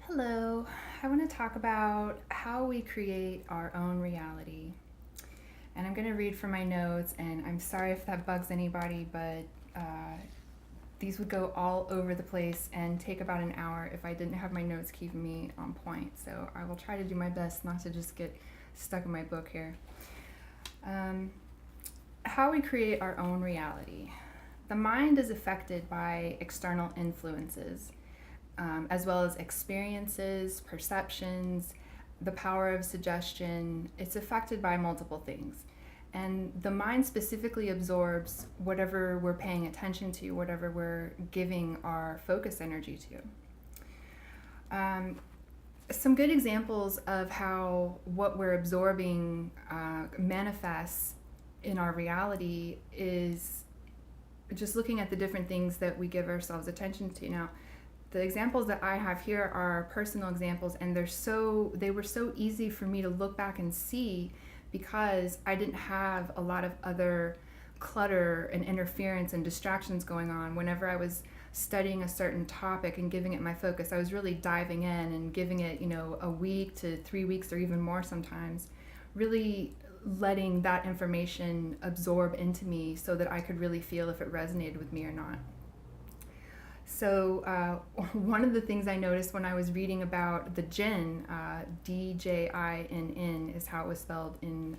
Hello, I want to talk about how we create our own reality. And I'm going to read from my notes, and I'm sorry if that bugs anybody, but these would go all over the place and take about an hour if I didn't have my notes keeping me on point. So I will try to do my best not to just get stuck in my book here. How we create our own reality. The mind is affected by external influences, as well as experiences, perceptions, the power of suggestion. It's affected by multiple things. And the mind specifically absorbs whatever we're paying attention to, whatever we're giving our focus energy to. Some good examples of how what we're absorbing manifests in our reality is just looking at the different things that we give ourselves attention to. Now, the examples that I have here are personal examples, and they were so easy for me to look back and see because I didn't have a lot of other clutter and interference and distractions going on. Whenever I was studying a certain topic and giving it my focus, I was really diving in and giving it, a week to 3 weeks or even more sometimes, really letting that information absorb into me so that I could really feel if it resonated with me or not. So one of the things I noticed when I was reading about the jinn, Djinn is how it was spelled in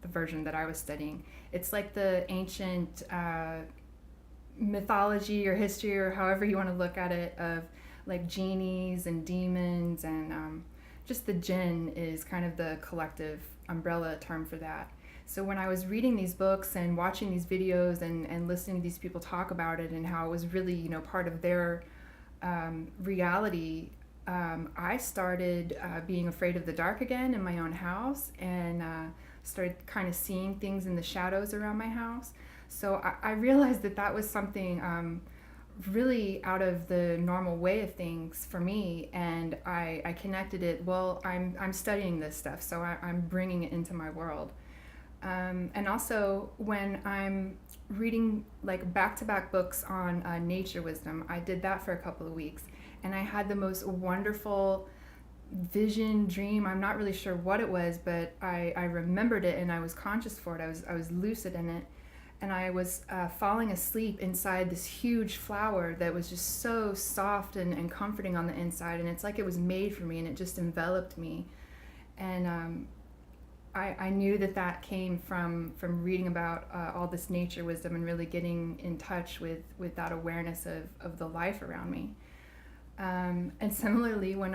the version that I was studying. It's like the ancient mythology or history, or however you want to look at it, of like genies and demons, and just the jinn is kind of the collective umbrella term for that. So when I was reading these books and watching these videos and listening to these people talk about it and how it was really, part of their reality, I started being afraid of the dark again in my own house, and started kind of seeing things in the shadows around my house. So I realized that was something really out of the normal way of things for me, and I connected it. Well, I'm studying this stuff, so I'm bringing it into my world. And also, when I'm reading like back-to-back books on nature wisdom, I did that for a couple of weeks, and I had the most wonderful vision, dream. I'm not really sure what it was, but I remembered it, and I was conscious for it. I was lucid in it, and I was falling asleep inside this huge flower that was just so soft and comforting on the inside, and it's like it was made for me, and it just enveloped me. And I knew that came from reading about all this nature wisdom and really getting in touch with that awareness of the life around me. And similarly, when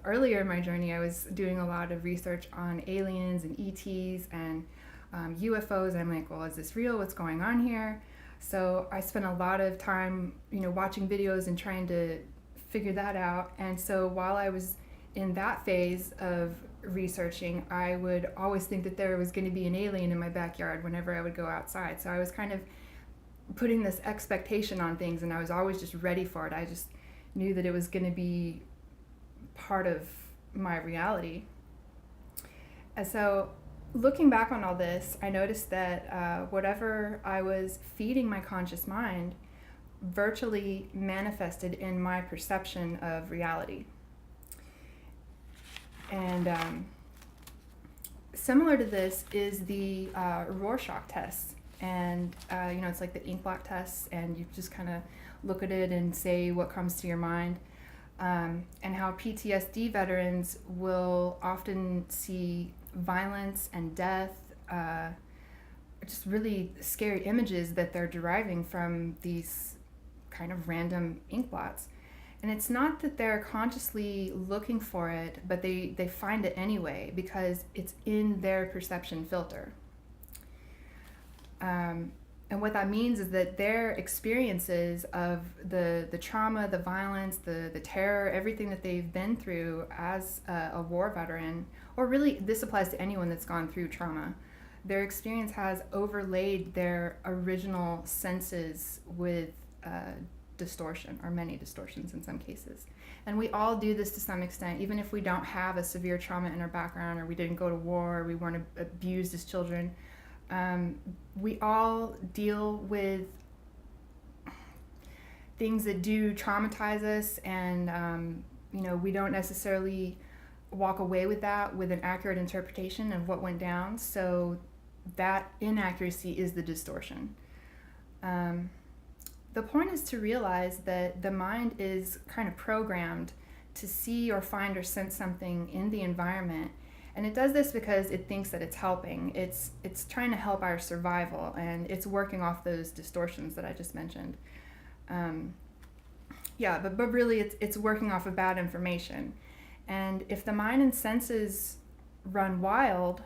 earlier in my journey, I was doing a lot of research on aliens and ETs and UFOs. And I'm like, well, is this real? What's going on here? So I spent a lot of time, watching videos and trying to figure that out. And so while I was in that phase of researching, I would always think that there was going to be an alien in my backyard whenever I would go outside. So I was kind of putting this expectation on things, and I was always just ready for it. I just knew that it was going to be part of my reality. And so looking back on all this, I noticed that whatever I was feeding my conscious mind virtually manifested in my perception of reality. And similar to this is the Rorschach Test. And, it's like the ink blot test, and you just kind of look at it and say what comes to your mind. And how PTSD veterans will often see violence and death, just really scary images that they're deriving from these kind of random ink blots. And it's not that they're consciously looking for it, but they find it anyway because it's in their perception filter. And what that means is that their experiences of the trauma, the violence, the terror, everything that they've been through as a war veteran, or really this applies to anyone that's gone through trauma, their experience has overlaid their original senses with distortion, or many distortions in some cases. And we all do this to some extent, even if we don't have a severe trauma in our background, or we didn't go to war, or we weren't abused as children. We all deal with things that do traumatize us and we don't necessarily walk away with that with an accurate interpretation of what went down. So that inaccuracy is the distortion. The point is to realize that the mind is kind of programmed to see or find or sense something in the environment. And it does this because it thinks that it's helping. It's trying to help our survival, and it's working off those distortions that I just mentioned. But really it's working off of bad information. And if the mind and senses run wild,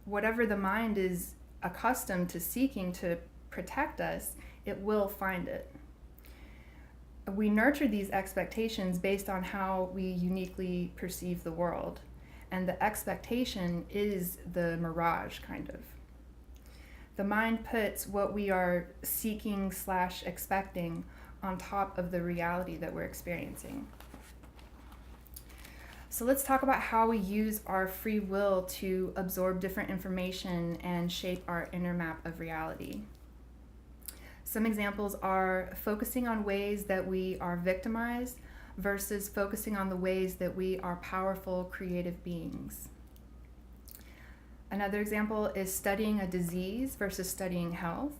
whatever the mind is accustomed to seeking to protect us, it will find it. We nurture these expectations based on how we uniquely perceive the world. And the expectation is the mirage, kind of. The mind puts what we are seeking / expecting on top of the reality that we're experiencing. So let's talk about how we use our free will to absorb different information and shape our inner map of reality. Some examples are focusing on ways that we are victimized versus focusing on the ways that we are powerful, creative beings. Another example is studying a disease versus studying health.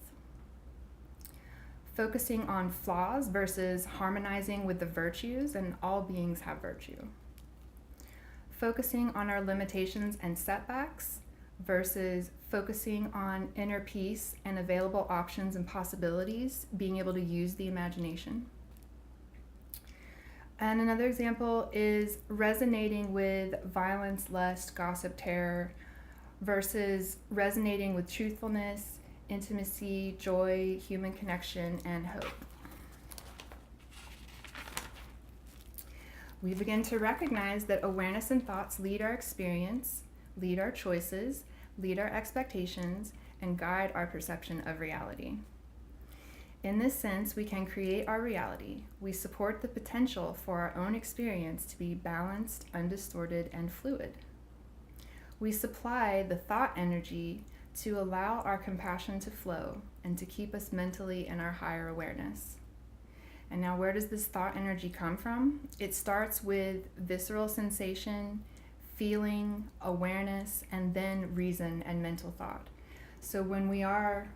Focusing on flaws versus harmonizing with the virtues, and all beings have virtue. Focusing on our limitations and setbacks versus focusing on inner peace and available options and possibilities, being able to use the imagination. And another example is resonating with violence, lust, gossip, terror versus resonating with truthfulness, intimacy, joy, human connection, and hope. We begin to recognize that awareness and thoughts lead our experience, lead our choices, lead our expectations, and guide our perception of reality. In this sense, we can create our reality. We support the potential for our own experience to be balanced, undistorted, and fluid. We supply the thought energy to allow our compassion to flow and to keep us mentally in our higher awareness. And now, where does this thought energy come from? It starts with visceral sensation, feeling, awareness, and then reason and mental thought. So when we are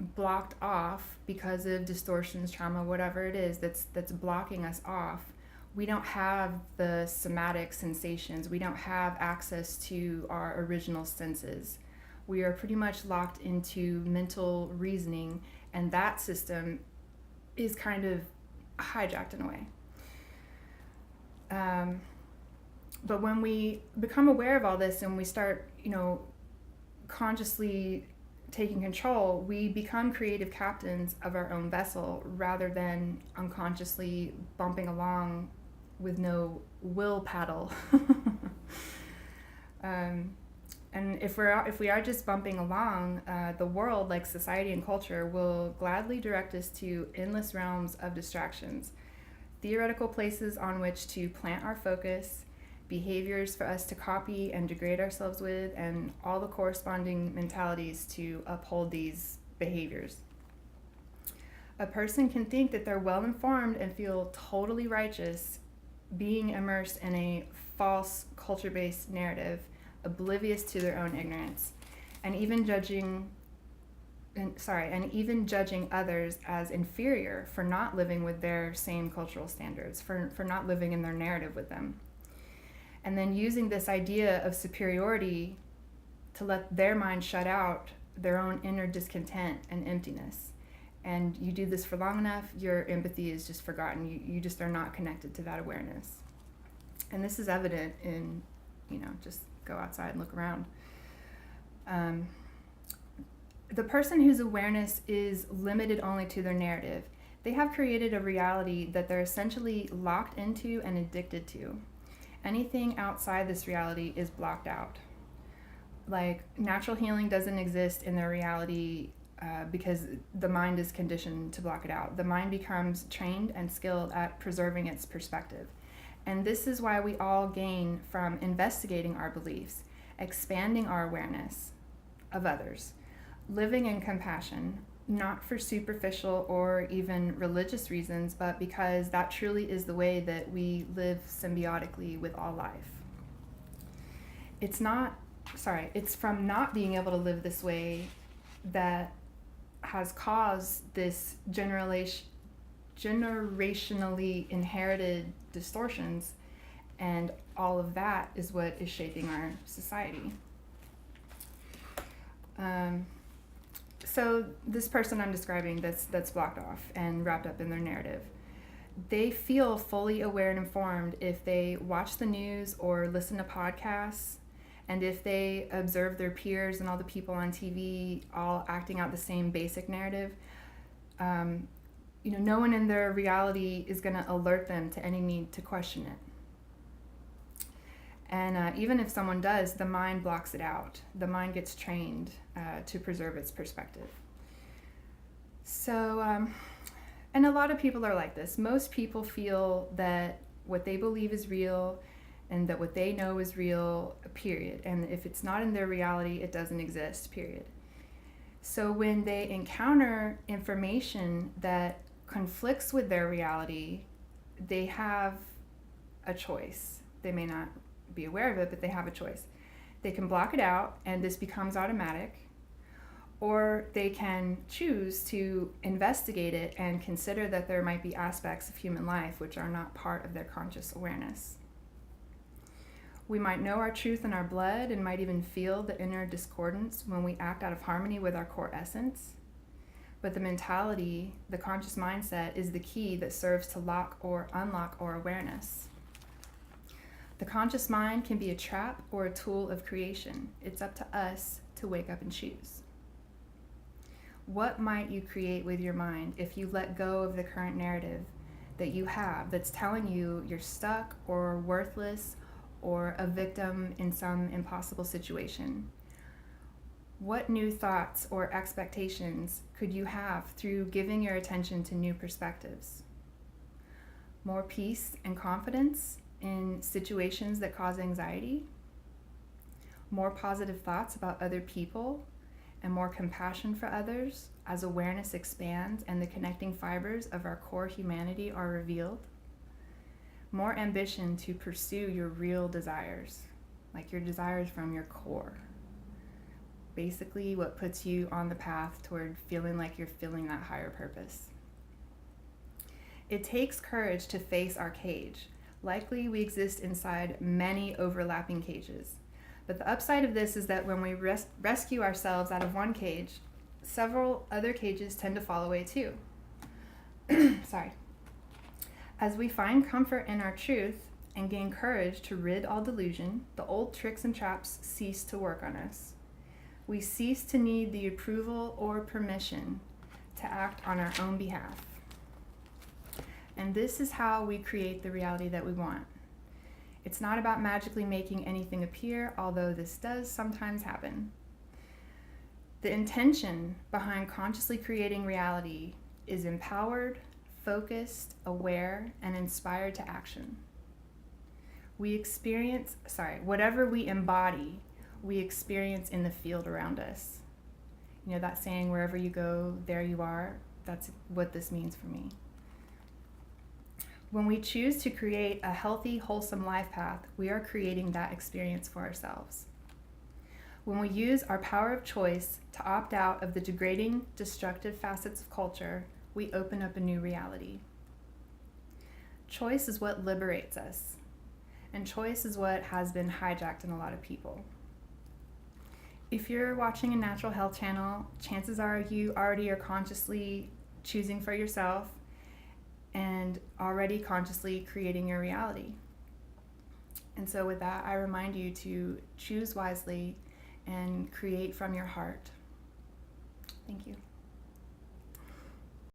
blocked off because of distortions, trauma, whatever it is that's blocking us off, we don't have the somatic sensations. We don't have access to our original senses. We are pretty much locked into mental reasoning, and that system is kind of hijacked in a way. But when we become aware of all this and we start, consciously taking control, we become creative captains of our own vessel rather than unconsciously bumping along with no will paddle. And if we are just bumping along, the world, like society and culture, will gladly direct us to endless realms of distractions, theoretical places on which to plant our focus, behaviors for us to copy and degrade ourselves with, and all the corresponding mentalities to uphold these behaviors. A person can think that they're well-informed and feel totally righteous, being immersed in a false culture-based narrative, oblivious to their own ignorance, and even judging others as inferior for not living with their same cultural standards, for not living in their narrative with them. And then using this idea of superiority to let their mind shut out their own inner discontent and emptiness. And you do this for long enough, your empathy is just forgotten. You just are not connected to that awareness. And this is evident in, just go outside and look around. The person whose awareness is limited only to their narrative, they have created a reality that they're essentially locked into and addicted to. Anything outside this reality is blocked out. Like, natural healing doesn't exist in their reality because the mind is conditioned to block it out. The mind becomes trained and skilled at preserving its perspective. And this is why we all gain from investigating our beliefs, expanding our awareness of others, living in compassion, not for superficial or even religious reasons, but because that truly is the way that we live symbiotically with all life. It's from not being able to live this way that has caused this generationally inherited distortions, and all of that is what is shaping our society. So this person I'm describing that's blocked off and wrapped up in their narrative, they feel fully aware and informed if they watch the news or listen to podcasts, and if they observe their peers and all the people on TV all acting out the same basic narrative. No one in their reality is going to alert them to any need to question it. And even if someone does, the mind blocks it out. The mind gets trained to preserve its perspective. So, and a lot of people are like this. Most people feel that what they believe is real and that what they know is real, period. And if it's not in their reality, it doesn't exist, period. So when they encounter information that conflicts with their reality, they have a choice. They may not be aware of it, but they have a choice. They can block it out and this becomes automatic, or they can choose to investigate it and consider that there might be aspects of human life which are not part of their conscious awareness. We might know our truth in our blood and might even feel the inner discordance when we act out of harmony with our core essence. But the mentality, the conscious mindset, is the key that serves to lock or unlock our awareness. The conscious mind can be a trap or a tool of creation. It's up to us to wake up and choose. What might you create with your mind if you let go of the current narrative that you have that's telling you you're stuck or worthless or a victim in some impossible situation? What new thoughts or expectations could you have through giving your attention to new perspectives? More peace and confidence in situations that cause anxiety? More positive thoughts about other people and more compassion for others as awareness expands and the connecting fibers of our core humanity are revealed? More ambition to pursue your real desires, like your desires from your core. Basically, what puts you on the path toward feeling like you're feeling that higher purpose. It takes courage to face our cage. Likely, we exist inside many overlapping cages. But the upside of this is that when we rescue ourselves out of one cage, several other cages tend to fall away too. As we find comfort in our truth and gain courage to rid all delusion, the old tricks and traps cease to work on us. We cease to need the approval or permission to act on our own behalf. And this is how we create the reality that we want. It's not about magically making anything appear, although this does sometimes happen. The intention behind consciously creating reality is empowered, focused, aware, and inspired to action. Whatever we embody, we experience in the field around us. You know that saying, wherever you go, there you are? That's what this means for me. When we choose to create a healthy, wholesome life path, we are creating that experience for ourselves. When we use our power of choice to opt out of the degrading, destructive facets of culture, we open up a new reality. Choice is what liberates us, and choice is what has been hijacked in a lot of people. If you're watching a natural health channel, chances are you already are consciously choosing for yourself and already consciously creating your reality. And so with that, I remind you to choose wisely and create from your heart. Thank you.